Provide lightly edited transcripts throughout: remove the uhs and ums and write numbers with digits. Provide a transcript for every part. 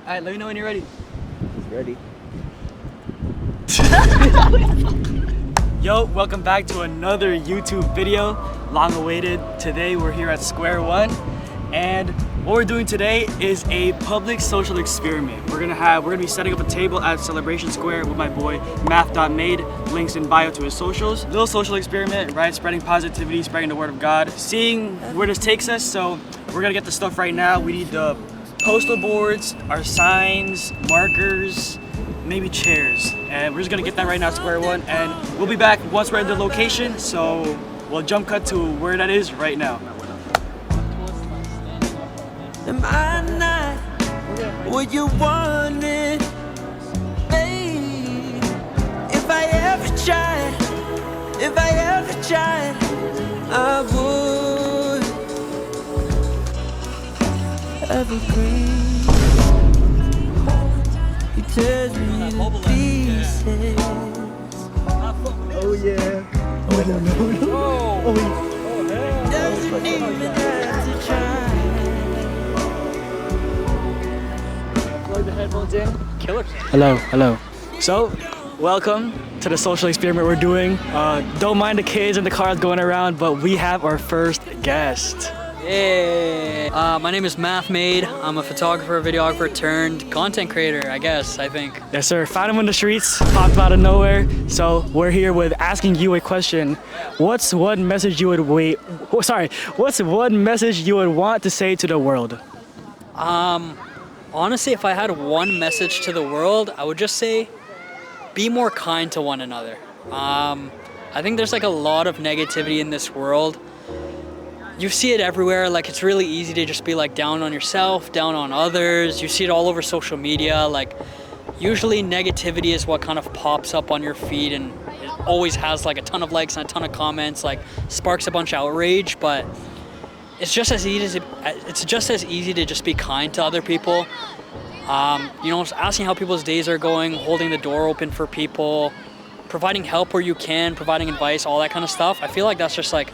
Alright, let me know when you're ready. He's ready. Yo, welcome back to another YouTube video, long awaited. Today we're here at Square One, and what we're doing today is a public social experiment. We're gonna be setting up a table at Celebration Square with my boy Math.made, links in bio to his socials. Little social experiment, right? Spreading positivity, spreading the word of God, seeing where this takes us. So we're gonna get the stuff right now. We need the postal boards, our signs, markers, maybe chairs, and we're just gonna get that right now at Square One, and we'll be back once we're at the location. So we'll jump cut to where that is right now. Am I not what you wanted, babe? If I ever tried, I would. Evergreen, he tears me to pieces. Oh yeah. Oh no. Doesn't even have to try. Plug the headphones in. Killer. Hello. So, welcome to the social experiment we're doing. Don't mind the kids and the cars going around, but we have our first guest. Hey, my name is Math.made. I'm a photographer, videographer turned content creator, I think. Yes, sir. Found him in the streets, popped out of nowhere. So we're here with asking you a question. What's one message you would What's one message you would want to say to the world? Honestly, if I had one message to the world, I would just say, be more kind to one another. I think there's like a lot of negativity in this world. You see it everywhere. Like, it's really easy to just be like down on yourself, down on others. You see it all over social media. Like, usually negativity is what kind of pops up on your feed, and it always has like a ton of likes and a ton of comments, like sparks a bunch of outrage. But it's just as easy to just be kind to other people. You know, asking how people's days are going, holding the door open for people, providing help where you can, providing advice, all that kind of stuff. I feel like that's just like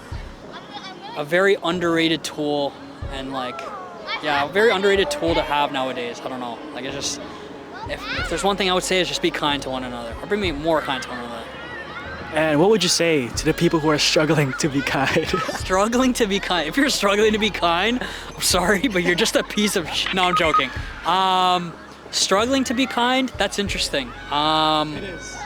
a very underrated tool, and like, yeah, a very underrated tool to have nowadays. I don't know, like, it's just, if there's one thing I would say is just be kind to one another, or be more kind to one another. And what would you say to the people who are struggling to be kind? Struggling to be kind? If you're struggling to be kind, I'm sorry, but you're just a piece of No, I'm joking. Struggling to be kind, that's interesting. It is.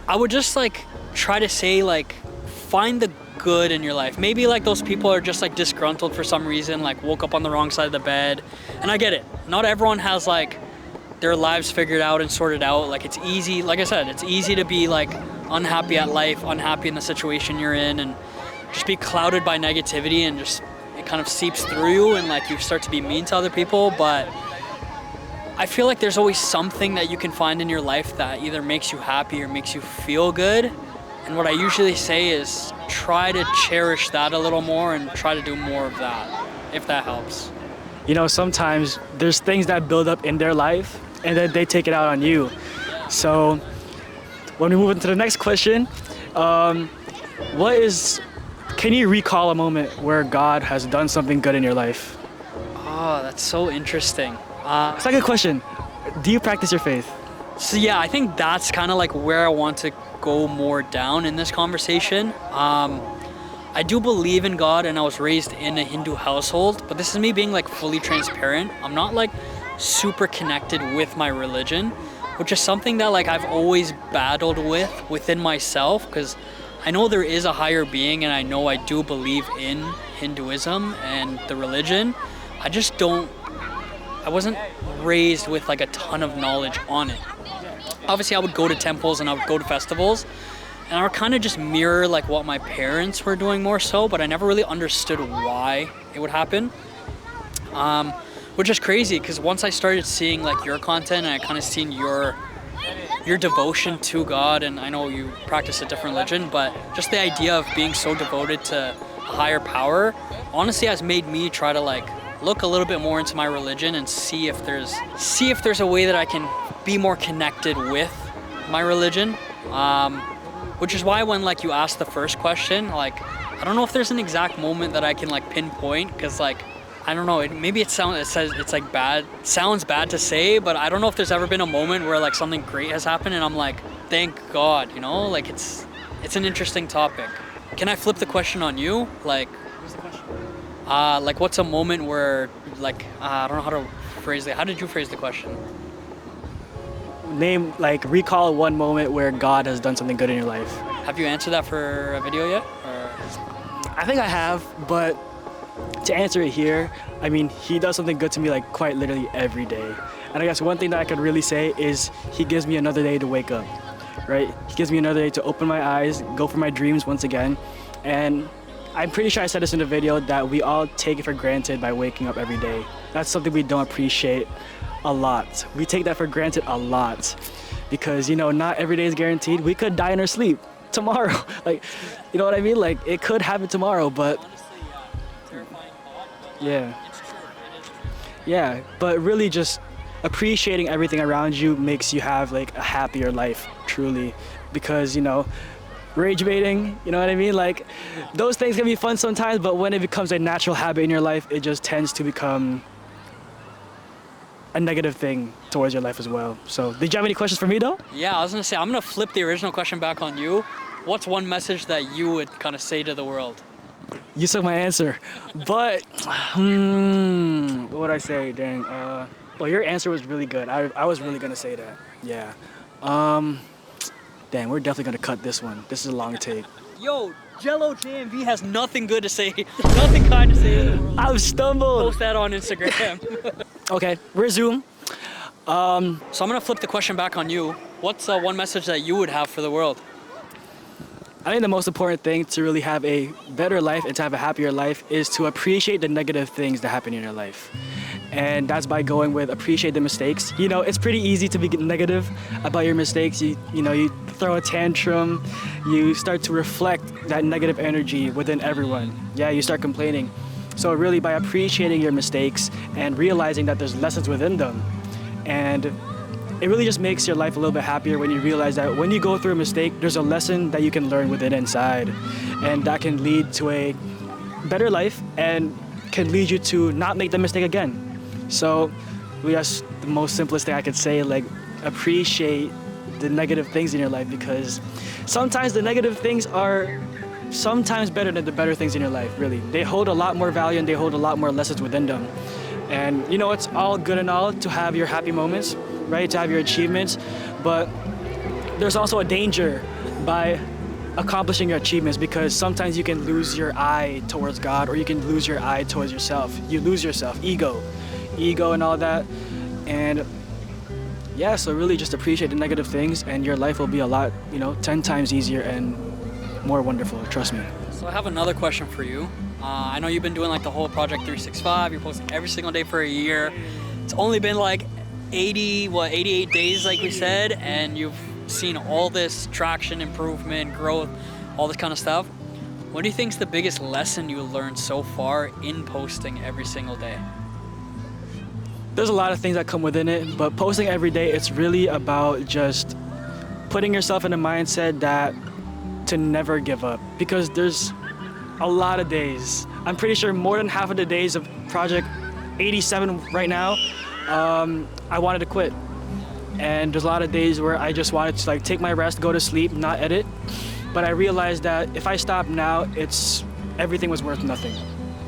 I would just like try to say, like, find the good in your life. Maybe like those people are just like disgruntled for some reason, like woke up on the wrong side of the bed. And I get it. Not everyone has like their lives figured out and sorted out. Like, it's easy, like I said, it's easy to be like unhappy at life, unhappy in the situation you're in, and just be clouded by negativity, and just it kind of seeps through you, and like you start to be mean to other people. But I feel like there's always something that you can find in your life that either makes you happy or makes you feel good. And what I usually say is try to cherish that a little more and try to do more of that, if that helps. You know, sometimes there's things that build up in their life and then they take it out on you. So when we move into the next question, can you recall a moment where God has done something good in your life? Oh, that's so interesting. Second question, do you practice your faith? So yeah, I think that's kind of like where I want to go more down in this conversation. I do believe in God, and I was raised in a Hindu household, but this is me being like fully transparent. I'm not like super connected with my religion, which is something that like I've always battled within myself, because I know there is a higher being, and I know I do believe in Hinduism and the religion. I wasn't raised with like a ton of knowledge on it. Obviously, I would go to temples and I would go to festivals, and I would kind of just mirror like what my parents were doing more so, but I never really understood why it would happen. Which is crazy, because once I started seeing like your content, and I kind of seen your devotion to God, and I know you practice a different religion, but just the idea of being so devoted to a higher power, honestly has made me try to like look a little bit more into my religion and see if there's a way that I can be more connected with my religion, which is why when like you asked the first question, like I don't know if there's an exact moment that I can like pinpoint, because like I don't know. Maybe it says it's like bad. Sounds bad to say, but I don't know if there's ever been a moment where like something great has happened, and I'm like, thank God, you know. Like it's an interesting topic. Can I flip the question on you? Like, What's the question? like what's a moment where like I don't know how to phrase it. How did you phrase the question? Recall one moment where God has done something good in your life. Have you answered that for a video yet? Or? I think I have, but to answer it here, I mean, he does something good to me like quite literally every day. And I guess one thing that I could really say is he gives me another day to wake up, right? He gives me another day to open my eyes, go for my dreams once again. And I'm pretty sure I said this in the video that we all take it for granted by waking up every day. That's something we don't appreciate a lot. We take that for granted a lot because, you know, not every day is guaranteed. We could die in our sleep tomorrow. Like, you know what I mean? Like, it could happen tomorrow, but yeah. Yeah, but really just appreciating everything around you makes you have like a happier life, truly. Because, you know, rage baiting, you know what I mean? Like, those things can be fun sometimes, but when it becomes a natural habit in your life, it just tends to become a negative thing towards your life as well. So, did you have any questions for me though? Yeah, I was gonna say, I'm gonna flip the original question back on you. What's one message that you would kind of say to the world? You took my answer, but what would I say? Dang. Well, your answer was really good. I was really gonna say that. Yeah. Dang, we're definitely gonna cut this one. This is a long take. Yo, JelloGNV has nothing good to say, nothing kind to say to the world. I've stumbled. Post that on Instagram. Okay, resume. So I'm gonna flip the question back on you. What's one message that you would have for the world? I think the most important thing to really have a better life and to have a happier life is to appreciate the negative things that happen in your life. And that's by going with appreciate the mistakes. You know, it's pretty easy to be negative about your mistakes. You know, you throw a tantrum, you start to reflect that negative energy within everyone. Yeah, you start complaining. So really by appreciating your mistakes and realizing that there's lessons within them. And it really just makes your life a little bit happier when you realize that when you go through a mistake, there's a lesson that you can learn within inside. And that can lead to a better life and can lead you to not make the mistake again. So that's the most simplest thing I could say, like appreciate the negative things in your life, because sometimes the negative things are sometimes better than the better things in your life, really. They hold a lot more value and they hold a lot more lessons within them. And you know, it's all good and all to have your happy moments, right? To have your achievements, but there's also a danger by accomplishing your achievements, because sometimes you can lose your eye towards God, or you can lose your eye towards yourself. You lose yourself, ego and all that. And yeah, so really just appreciate the negative things and your life will be a lot, 10 times easier and more wonderful, trust me. So I have another question for you. I know you've been doing like the whole Project 365, you're posting every single day for a year. It's only been like 88 days like we said, and you've seen all this traction, improvement, growth, all this kind of stuff. What do you think is the biggest lesson you learned so far in posting every single day? There's a lot of things that come within it, but posting every day, it's really about just putting yourself in a mindset that to never give up, because there's a lot of days. I'm pretty sure more than half of the days of Project 87 right now, I wanted to quit. And there's a lot of days where I just wanted to take my rest, go to sleep, not edit. But I realized that if I stop now, everything was worth nothing.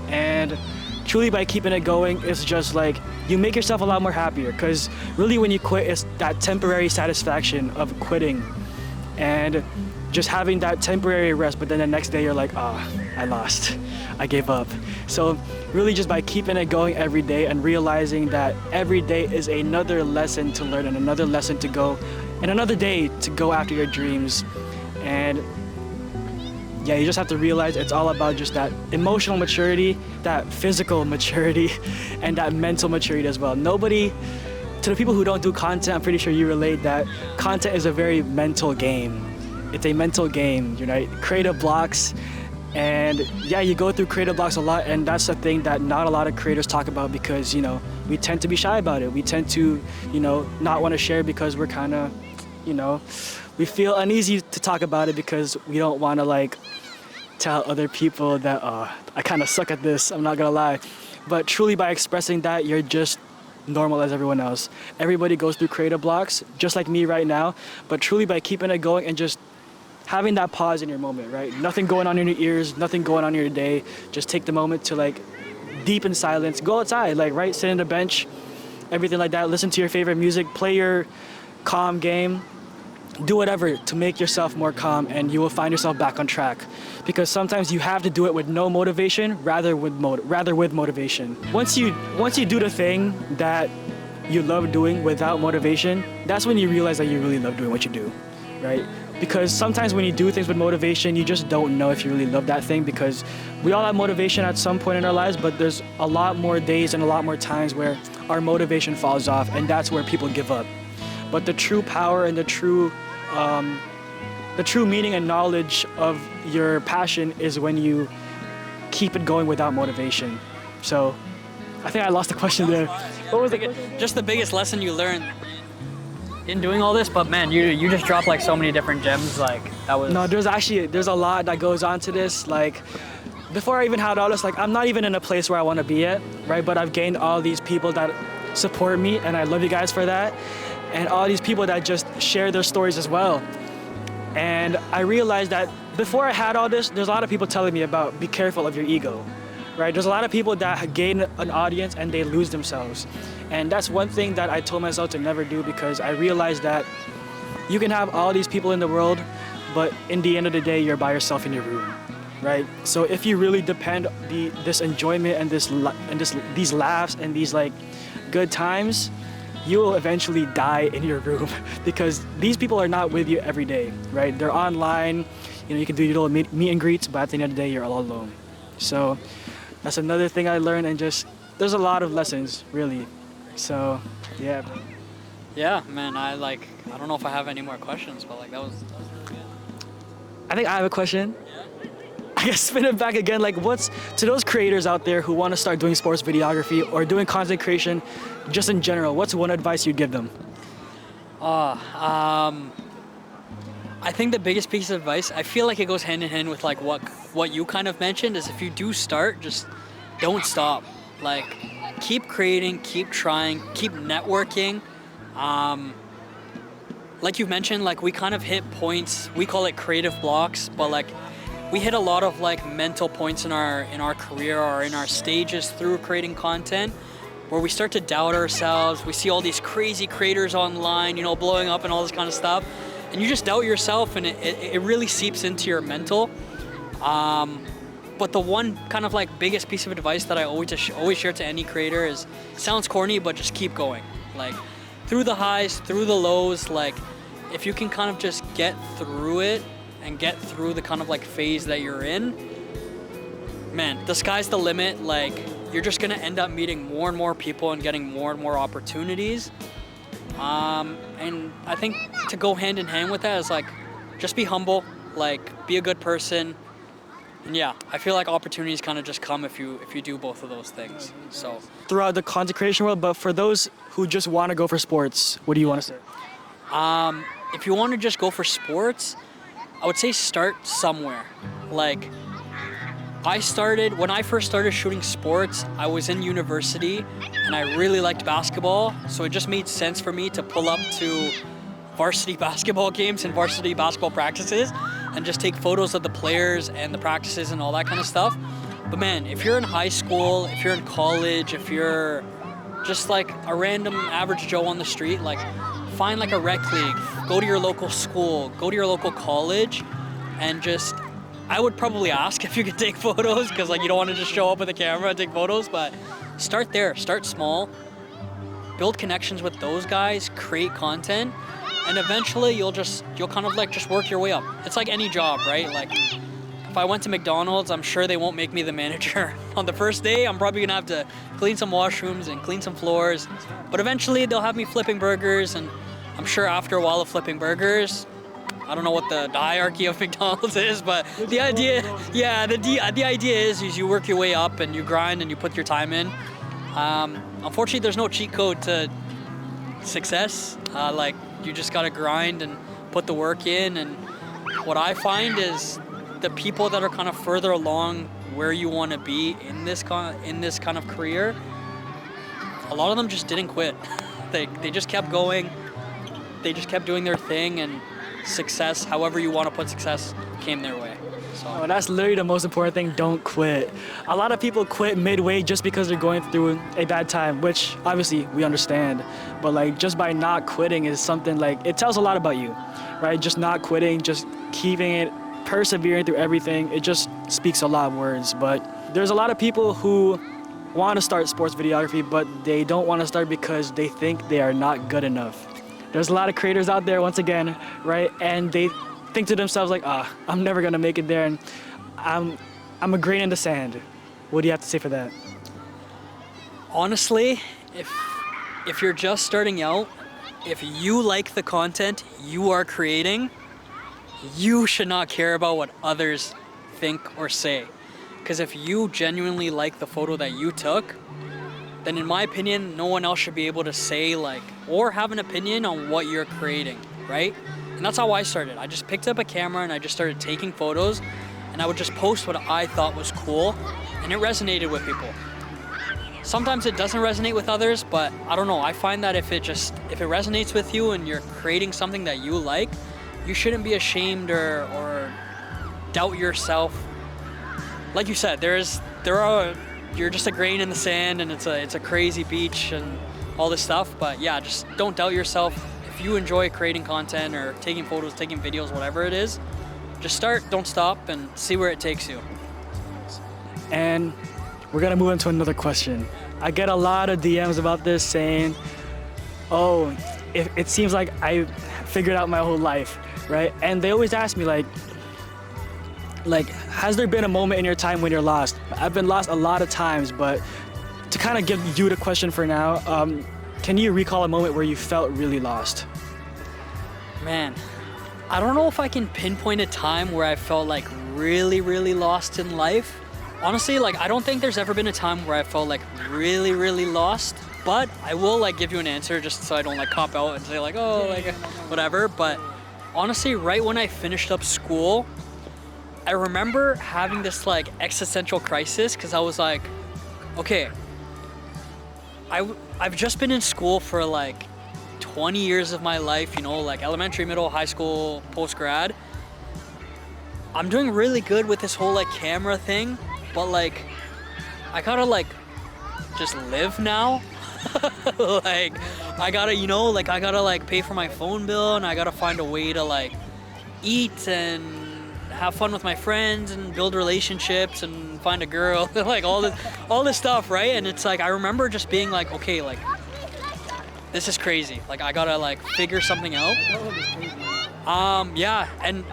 And truly by keeping it going, it's just you make yourself a lot more happier, because really when you quit, it's that temporary satisfaction of quitting and just having that temporary rest, but then the next day you're like, I lost, I gave up. So really just by keeping it going every day and realizing that every day is another lesson to learn and another lesson to go, and another day to go after your dreams. And yeah, you just have to realize it's all about just that emotional maturity, that physical maturity, and that mental maturity as well. To the people who don't do content, I'm pretty sure you relate that content is a very mental game. It's a mental game, creative blocks. And yeah, you go through creative blocks a lot, and that's the thing that not a lot of creators talk about, because, we tend to be shy about it. We tend to, not want to share because we're kind of, we feel uneasy to talk about it because we don't want to tell other people that, I kind of suck at this, I'm not gonna lie. but truly by expressing that, you're just normal as everyone else. Everybody goes through creative blocks, just like me right now, but truly by keeping it going and just having that pause in your moment, right? Nothing going on in your ears, nothing going on in your day. Just take the moment to like deep in silence, go outside, like, right? Sit on the bench, everything like that. Listen to your favorite music, play your calm game, do whatever to make yourself more calm, and you will find yourself back on track. Because sometimes you have to do it with no motivation, rather with motivation. Once you do the thing that you love doing without motivation, that's when you realize that you really love doing what you do, right? Because sometimes when you do things with motivation, you just don't know if you really love that thing, because we all have motivation at some point in our lives, but there's a lot more days and a lot more times where our motivation falls off, and that's where people give up. But the true power and the true meaning and knowledge of your passion is when you keep it going without motivation. So I think I lost the question there. What was the question? Just the biggest lesson you learned in doing all this, but man, you just dropped like so many different gems. Like that was. No, there's a lot that goes on to this. Like before I even had all this, like I'm not even in a place where I want to be at, right? But I've gained all these people that support me, and I love you guys for that. And all these people that just share their stories as well. And I realized that before I had all this, there's a lot of people telling me about be careful of your ego, right? There's a lot of people that gain an audience and they lose themselves. And that's one thing that I told myself to never do, because I realized that you can have all these people in the world, but in the end of the day, you're by yourself in your room, right? So if you really depend this enjoyment and these laughs and these like good times, you will eventually die in your room, because these people are not with you every day, right? They're online, you can do your little meet and greets, but at the end of the day, you're all alone. So that's another thing I learned, and just, there's a lot of lessons, really. So, yeah. Yeah, man, I don't know if I have any more questions, but like that was really good. I think I have a question. Yeah. I guess spin it back again, like what's, to those creators out there who want to start doing sports videography or doing content creation, just in general, what's one advice you'd give them? I think the biggest piece of advice, I feel like it goes hand in hand with like what you kind of mentioned, is if you do start, just don't stop. Like keep creating, keep trying, keep networking. Like you've mentioned, like we kind of hit points, we call it creative blocks, but like we hit a lot of like mental points in our career or in our stages through creating content, where we start to doubt ourselves. We see all these crazy creators online, blowing up and all this kind of stuff, and you just doubt yourself, and it really seeps into your mental. But the one kind of like biggest piece of advice that I always share to any creator is, sounds corny, but just keep going. Like through the highs, through the lows, like if you can kind of just get through it and get through the kind of like phase that you're in, man, the sky's the limit. Like you're just gonna end up meeting more and more people and getting more and more opportunities. And I think to go hand in hand with that is like, just be humble, like be a good person. And yeah, I feel like opportunities kind of just come if you do both of those things. So throughout the content creation world, but for those who just want to go for sports, what do you want to say? If you want to just go for sports, I would say start somewhere. Like when I first started shooting sports, I was in university and I really liked basketball. So it just made sense for me to pull up to varsity basketball games and varsity basketball practices and just take photos of the players and the practices and all that kind of stuff. But man, if you're in high school, if you're in college, if you're just like a random average Joe on the street, like find like a rec league, go to your local school, go to your local college, and just, I would probably ask if you could take photos, because like you don't want to just show up with a camera and take photos, but start there, start small, build connections with those guys, create content, and eventually you'll kind of like just work your way up. It's like any job, right? Like if I went to McDonald's, I'm sure they won't make me the manager on the first day. I'm probably gonna have to clean some washrooms and clean some floors, but eventually they'll have me flipping burgers, and I'm sure after a while of flipping burgers, I don't know what the hierarchy of McDonald's is, but the idea, yeah, the idea is you work your way up and you grind and you put your time in. Unfortunately, there's no cheat code to success. Like you just gotta grind and put the work in. And what I find is the people that are kind of further along where you want to be in this kind of career, a lot of them just didn't quit. They just kept going. They just kept doing their thing, and success, however you want to put success, came their way. So Oh, that's literally the most important thing. Don't quit. A lot of people quit midway just because they're going through a bad time, which obviously we understand. But like just by not quitting is something like it tells a lot about you, right? Just not quitting, just keeping it, persevering through everything. It just speaks a lot of words. But there's a lot of people who want to start sports videography, but they don't want to start because they think they are not good enough. There's a lot of creators out there, once again, right? And they think to themselves like, I'm never gonna make it there, and I'm a grain in the sand. What do you have to say for that? honestly, if you're just starting out, if you like the content you are creating, you should not care about what others think or say. Because if you genuinely like the photo that you took, then in my opinion, no one else should be able to say like, or have an opinion on what you're creating, right? And that's how I started. I just picked up a camera and I just started taking photos, and I would just post what I thought was cool, and it resonated with people. Sometimes it doesn't resonate with others, but I don't know. I find that if it resonates with you and you're creating something that you like, you shouldn't be ashamed or doubt yourself. Like you said, you're just a grain in the sand, and it's a crazy beach and all this stuff. But yeah, just don't doubt yourself. If you enjoy creating content or taking photos, taking videos, whatever it is, just start, don't stop, and see where it takes you. And we're gonna move into another question. I get a lot of DMs about this saying, oh, it seems like I figured out my whole life, right? And they always ask me like, has there been a moment in your time when you're lost? I've been lost a lot of times, but to kind of give you the question for now, can you recall a moment where you felt really lost? Man, I don't know if I can pinpoint a time where I felt like really, really lost in life. Honestly, like I don't think there's ever been a time where I felt like really, really lost, but I will like give you an answer just so I don't like cop out and say like, oh, like whatever. But honestly, right when I finished up school, I remember having this like existential crisis, because I was like, okay, I've just been in school for like 20 years of my life, you know, like elementary, middle, high school, post-grad. I'm doing really good with this whole like camera thing, but like I gotta like just live now. Like I gotta, you know, like I gotta like pay for my phone bill, and I gotta find a way to like eat and have fun with my friends and build relationships and find a girl, like all this stuff, right? And it's like I remember just being like, okay, like this is crazy. Like I gotta like figure something out. Yeah, and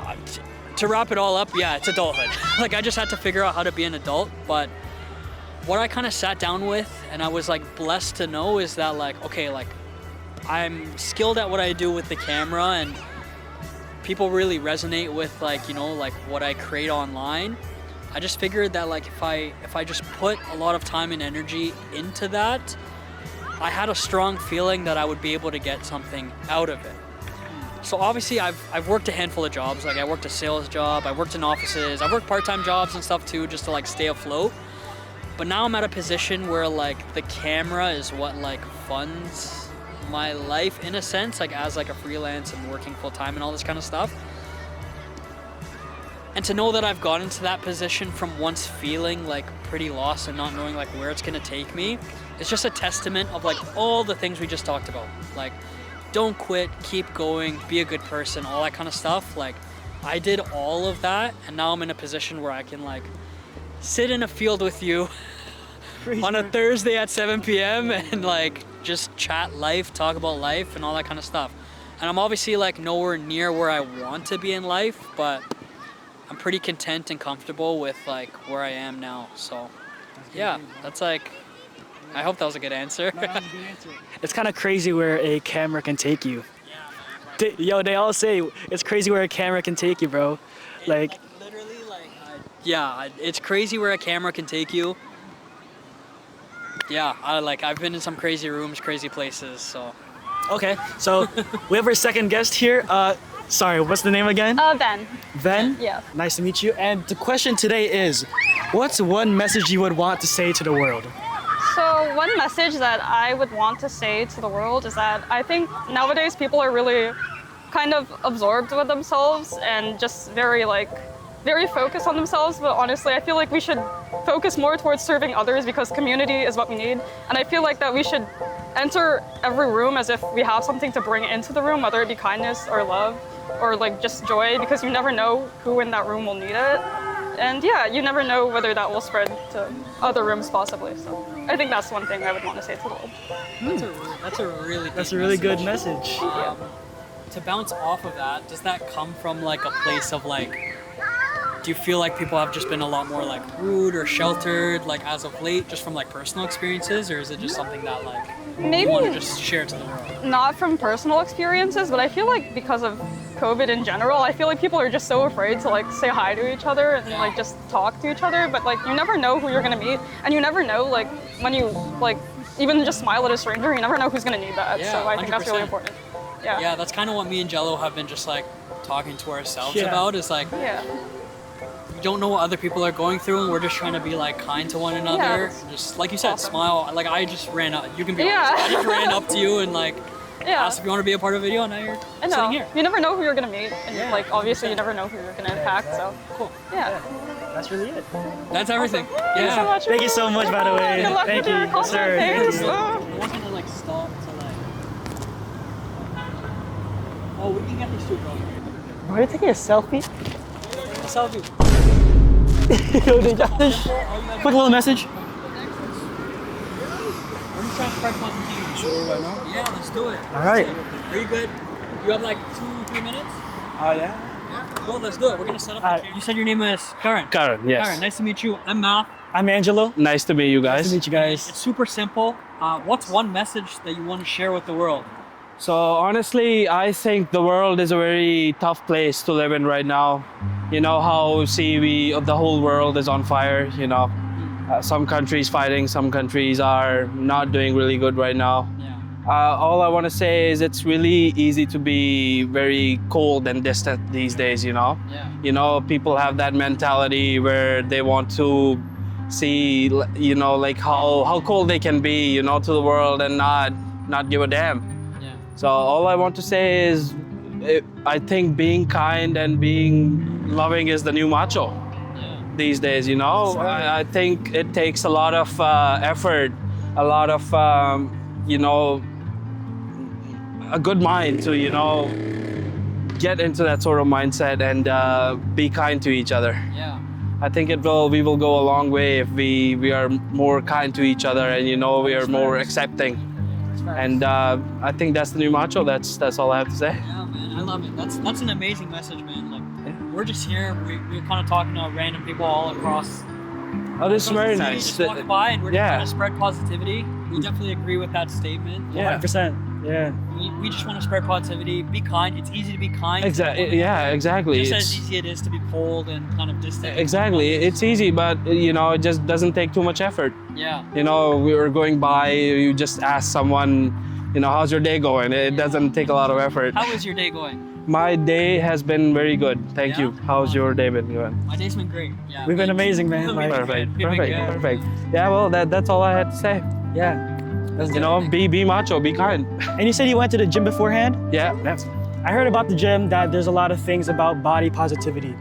to wrap it all up, yeah, it's adulthood. Like I just had to figure out how to be an adult. But what I kind of sat down with, and I was like blessed to know, is that like, okay, like I'm skilled at what I do with the camera, and people really resonate with like, you know, like what I create online. I just figured that like if I just put a lot of time and energy into that, I had a strong feeling that I would be able to get something out of it. So obviously I've worked a handful of jobs. Like I worked a sales job, I worked in offices, I worked part-time jobs and stuff too, just to like stay afloat. But now I'm at a position where like the camera is what like funds my life in a sense, like as like a freelance and working full-time and all this kind of stuff. And to know that I've gotten to that position from once feeling like pretty lost and not knowing like where it's gonna take me, it's just a testament of like all the things we just talked about. Like don't quit, keep going, be a good person, all that kind of stuff. Like I did all of that, and now I'm in a position where I can like sit in a field with you on a Thursday at 7 p.m. and like just chat life, talk about life and all that kind of stuff. And I'm obviously like nowhere near where I want to be in life, but I'm pretty content and comfortable with like where I am now. So yeah, that's like, I hope that was a good answer. It's kind of crazy where a camera can take you. Yo, they all say it's crazy where a camera can take you, bro. Like literally, like yeah, it's crazy where a camera can take you. Yeah, I've been in some crazy rooms, crazy places, so. Okay, so we have our second guest here. Sorry, what's the name again? Ben. Ben? Yeah. Nice to meet you. And the question today is, What's one message you would want to say to the world? So one message that I would want to say to the world is that I think nowadays people are really kind of absorbed with themselves and just very focused on themselves. But honestly, I feel like we should focus more towards serving others because community is what we need. And I feel like that we should enter every room as if we have something to bring into the room, whether it be kindness or love or like just joy, because you never know who in that room will need it. And yeah, you never know whether that will spread to other rooms possibly. So I think that's one thing I would want to say to the world. That's a really Good message. To bounce off of that, does that come from like a place of like, do you feel like people have just been a lot more like rude or sheltered like as of late, just from like personal experiences, or is it just something that like Maybe you want to just share to the world? not from personal experiences, but I feel like because of COVID in general, I feel like people are just so afraid to like say hi to each other and like just talk to each other. But like you never know who you're gonna meet, and you never know like when you like even just smile at a stranger, you never know who's gonna need that. Yeah, so I think that's really 100%. important. Yeah, that's kind of what me and Jello have been just like talking to ourselves Yeah. about. Is like Yeah. we don't know what other people are going through, and we're just trying to be like kind to one another. that's Just like you said, awesome. smile. Like I just ran up. You can be Yeah. honest. I just ran up to you and like Yeah. asked if you want to be a part of a video, and now you're I know. sitting here. You never know who you're gonna meet, and Yeah, like obviously you 100%. never know who you're gonna impact. So Cool. yeah. That's really it. That's everything. Thank you so much. Thank you so much, by the way. Good luck Thank with you, your yes, sir. conference. Thank you. I want you to like stop to like. Oh, we can get these two girls here. Are you taking a selfie? A selfie. Quick little message. We're just trying to spread positivity. Sure, why not? Yeah, let's do it. All right. Are you good? You have like 2-3 minutes? Oh, yeah? Yeah. Well, let's do it. We're gonna set up. Alright. The You said your name is Karen. Karen, yes. Karen, nice to meet you. I'm Matt. I'm Angelo. Nice to meet you Nice guys. to meet you guys. It's super simple. What's one message that you want to share with the world? So honestly, I think the world is a very tough place to live in right now. You know how the whole world is on fire. You know, some countries fighting, some countries are not doing really good right now. Yeah. All I want to say is it's really easy to be very cold and distant these days. You know, Yeah. you know, people have that mentality where they want to see, you know, like how cold they can be, you know, to the world and not give a damn. Yeah. So all I want to say is, I think being kind and being loving is the new macho Yeah. these days. You know, I think it takes a lot of effort, a lot of you know, a good mind to, you know, get into that sort of mindset and be kind to each other. Yeah. I think we will go a long way if we are more kind to each other and, you know, we are more accepting. And I think that's the new macho. That's all I have to say. Yeah, man, I love it. That's an amazing message, man. Like, we're just here. We're kind of talking to random people all across. Oh, this is across very the city, nice. Just walking by, and we're just Yeah. trying to spread positivity. We definitely agree with that statement. Yeah. 100%. Yeah. We just want to spread positivity. Be kind. It's easy to be kind. Exactly. Yeah, exactly. Just as It's- easy it is to be cold and kind of distant. Exactly. It's easy, but you know, it just doesn't take too much effort. Yeah. You know, we were going by, you just ask someone, you know, how's your day going? It doesn't take a lot of effort. How is your day going? My day has been very good. Thank Yeah? you. How's your day been going? My day's been great. Yeah. We've been amazing, man. We've Like, been Perfect. good. We've been Perfect. good. Perfect. Yeah, well, that's all I had to say. yeah. That's You know, be macho, be kind. And you said you went to the gym beforehand? Yeah. I heard about the gym that there's a lot of things about body positivity.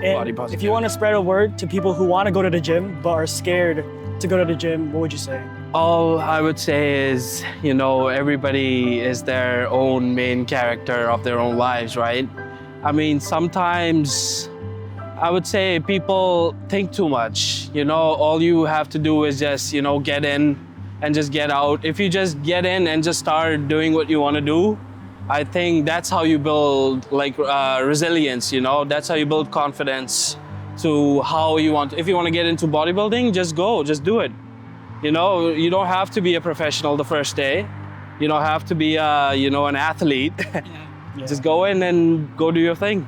And Body if positivity. you want to spread a word to people who want to go to the gym but are scared to go to the gym, what would you say? All I would say is, you know, everybody is their own main character of their own lives, right? I mean, sometimes I would say people think too much. You know, all you have to do is just, you know, get in and just get out. If you just get in and just start doing what you want to do, I think that's how you build like resilience, you know, that's how you build confidence to how you want. If you want to get into bodybuilding, just go, just do it. You know, you don't have to be a professional the first day. You don't have to be, you know, an athlete. Yeah. Just go in and go do your thing.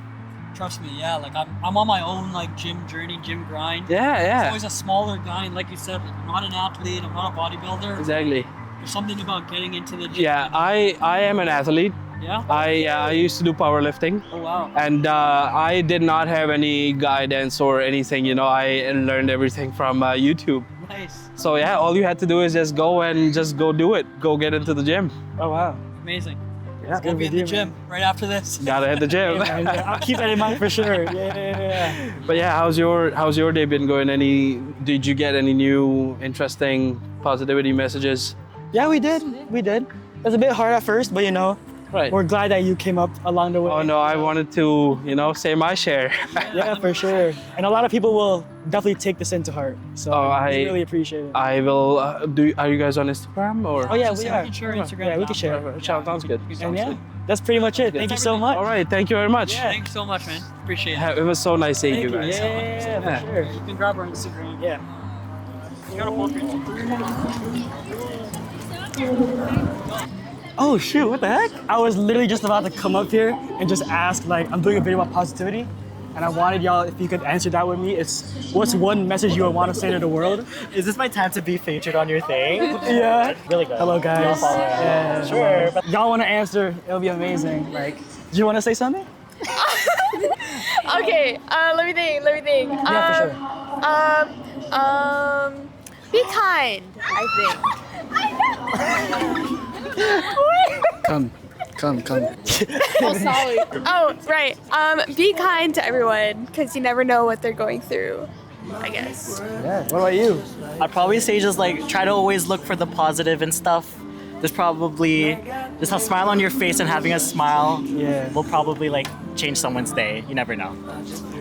Trust me, yeah. Like I'm on my own like gym journey, gym grind. Yeah, I'm yeah, always a smaller guy, and like you said, like, I'm not an athlete. I'm not a bodybuilder. exactly. There's something about getting into the gym. Yeah, I am an athlete. Yeah? I used to do powerlifting. Oh, wow. And I did not have any guidance or anything, you know, I learned everything from YouTube. Nice. So yeah, all you had to do is just go do it. Go get into the gym. Oh wow. Amazing. Yeah, We'll be in the gym right after this. Gotta hit the gym. I'll keep that in mind for sure. Yeah. But yeah, how's your day been going? Did you get any new interesting positivity messages? Yeah, we did. It was a bit hard at first, but you know, Right. we're glad that you came up along the way. Oh no, I wanted to, you know, say my share. Yeah, for sure. And a lot of people will definitely take this into heart. So we really appreciate it. I will. Are you guys on Instagram or? Oh yeah, Just we we are. can share Instagram Yeah, we now. can share. Sounds good. And yeah, that's pretty much it. Thank you so much. All right, thank you very much. Thanks so much, man. Appreciate it. Yeah, it was so nice seeing Thank you you. guys. Yeah, Yeah. for sure. You can grab our Instagram. Yeah. You gotta post Oh shoot, what the heck? I was literally just about to come up here and just ask, like, I'm doing a video about positivity, and I wanted y'all, if you could answer that with me, what's one message you would want to say to the world? Is this my time to be featured on your thing? Yeah. Really good. Hello guys. Follow it. Yeah. Sure. Y'all want to answer, it'll be amazing. Like, do you want to say something? Okay, let me think. Yeah, for sure. Be kind, I think. Come. Oh, sorry. Oh, right. Be kind to everyone, because you never know what they're going through, I guess. Yeah. What about you? I'd probably say just like try to always look for the positive and stuff. There's probably just a smile on your face, and having a smile Yeah. will probably like change someone's day. You never know.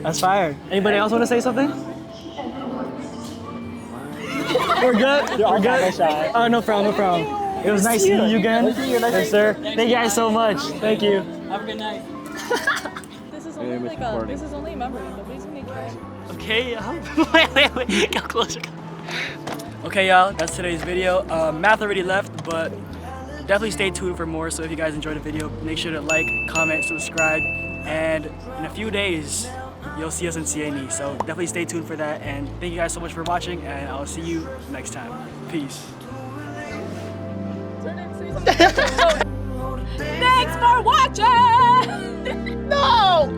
That's fire. Anybody else want to say something? We're good? We're good? Oh, no problem. It was nice seeing you again. Yes, sir. Thank you guys so much. Thank you. Have a good night. This is only this is only a memory. Nobody's gonna care. Okay, wait. Go closer. Okay, y'all, that's today's video. Math already left, but definitely stay tuned for more. So if you guys enjoyed the video, make sure to like, comment, subscribe, and in a few days, you'll see us in CNE. So definitely stay tuned for that. And thank you guys so much for watching, and I'll see you next time. Peace. Thanks for watching! No!